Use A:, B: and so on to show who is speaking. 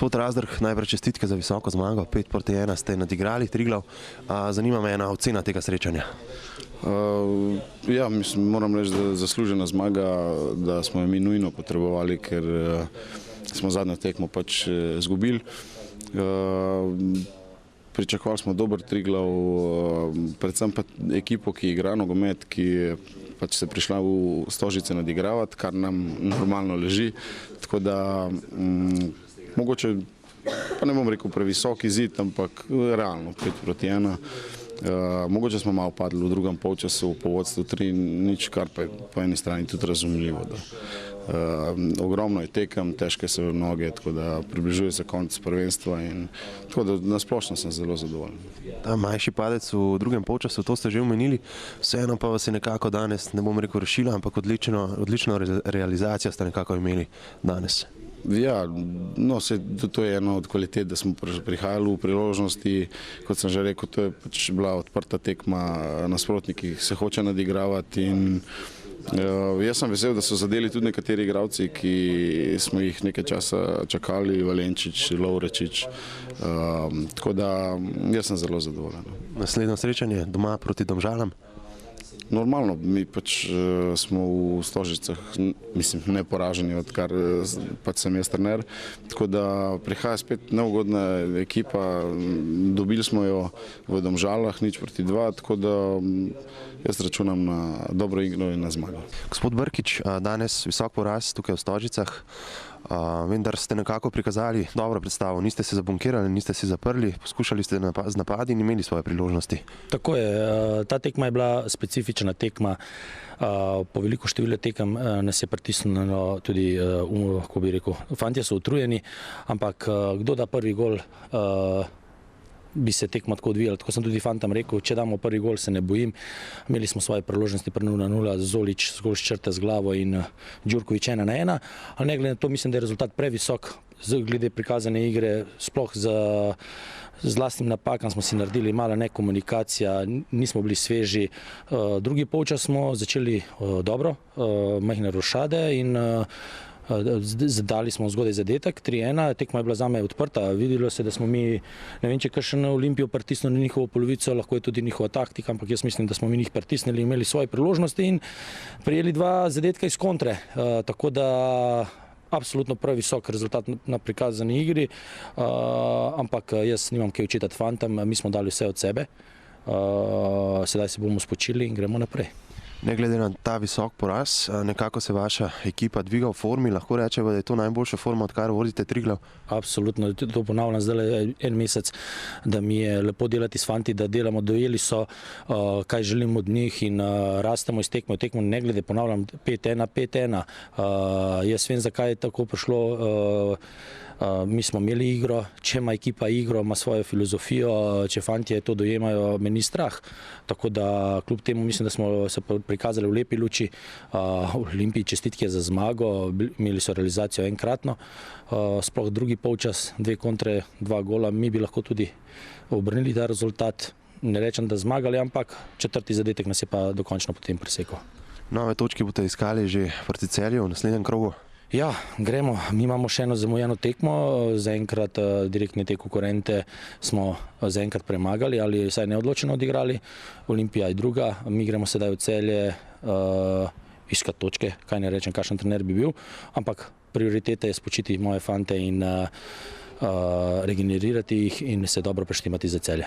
A: Gospod Razdrh, najprej čestitke za visoko zmago, 5-1 ste nadigrali Triglav. Zanima me ena ocena tega srečanja.
B: Ja, mislim, moram reči, da je zaslužena zmaga, da smo jo mi nujno potrebovali, ker smo zadnjo tekmo pač izgubili. Pričakovali smo dober Triglav, predvsem pa ekipo, ki igra nogomet, ki je pač se prišla v Stožice nadigravati, kar nam normalno leži. Tako da mogoče, pa ne bom rekel previsok izid, ampak realno 5-1. Mogoče smo malo padli v drugem polčasu, po vodstvu 3-0, kar pa je po eni strani tudi razumljivo. Ogromno je tekem, težke so noge, tako da približuje se konec prvenstva in tako da nasplošno sem zelo zadovoljen.
A: Ta manjši padec v drugem polčasu, to ste že omenili, vseeno pa vas je nekako danes, ne bom rekel rešila, ampak odlično realizacijo ste nekako imeli danes.
B: Ja, no, to je ena od kvalitet, da smo prihajali v priložnosti, kot sem že rekel, to je pač bila odprta tekma, nasprotniki se hoče nadigravati in jaz sem vesel, da so zadeli tudi nekateri igralci, ki smo jih nekaj časa čakali, Valenčič, Lovrečič, tako da jaz sem zelo zadovoljen.
A: Naslednjo srečanje doma proti Domžalam?
B: Normalno, mi pač smo v Stožicah, mislim, neporaženi, odkar pač sem jaz trener, tako da prihaja spet neugodna ekipa, dobili smo jo v Domžalah, 0-2, tako da jaz računam na dobro igro in na zmago.
A: Gospod Brkič, danes visok poraz tukaj v Stožicah, vendar ste nekako prikazali dobro predstavo, niste se zabunkirali, niste se zaprli, poskušali ste z napadi in imeli svoje priložnosti.
C: Tako je, ta tekma je bila specifična tekma, po veliko število tekem nas je pritisnilo tudi, kako bi rekel, fantje so utrujeni, ampak kdo da prvi gol, bi se tekma tako odvijala. Tako sem tudi fantam rekel, če damo prvi gol, se ne bojim. Imeli smo svoje priložnosti pri 0-0, Zolič zgolj s črte z glavo in Đurković 1-1. Ali ne glede na to, mislim, da je rezultat previsok, glede prikazane igre, sploh z lastnim napakam smo si naredili malo nekomunikacija, nismo bili sveži. Drugi polčas smo začeli dobro, majhne rošade in dali smo zgodaj zadetek, 3-1, tekma je bila zame odprta, videlo se, da smo mi, ne vem, če kakšen Olimpijo pritisnili na njihovo polovico, lahko je tudi njihova taktika, ampak jaz mislim, da smo mi njih pritisnili, imeli svoje priložnosti in prijeli 2 zadetka iz kontre, tako da absolutno prav visok rezultat na prikazani igri, ampak jaz nimam kaj očitati fantom, mi smo dali vse od sebe, sedaj se bomo spočili in gremo naprej.
A: Ne glede na ta visok poraz, nekako se vaša ekipa dviga v formi, lahko rečemo, da je to najboljša forma, odkar vodite Triglav?
C: Absolutno, to ponavljam zdaj en mesec, da mi je lepo delati s fanti, da delamo, dojeli so, kaj želim od njih in rastemo iz tekme v tekmo, ne glede, ponavljam, 5-1, jaz vem, zakaj je tako prišlo, mi smo imeli igro, če ima ekipa igro, ima svojo filozofijo, če fantje to dojemajo, me ni strah. Tako da kljub temu mislim, da smo se prikazali v lepi luči, Olimpiji čestitke za zmago, imeli so realizacijo enkratno, sploh drugi polčas, 2 kontre, 2 gola, mi bi lahko tudi obrnili ta rezultat, ne rečem, da zmagali, ampak 4. zadetek nas je pa dokončno potem presekal.
A: Nove točke boste iskali že proti Celju v naslednjem krogu?
C: Ja, gremo. Mi imamo še eno zamujeno tekmo, zaenkrat direktne te konkurente smo zaenkrat premagali ali vsaj neodločeno odigrali. Olimpija je druga, mi gremo sedaj v Celje iskati točke, kaj ne rečem, kakšen trener bi bil, ampak prioriteta je spočiti moje fante in regenerirati jih in se dobro preštimati za Celje.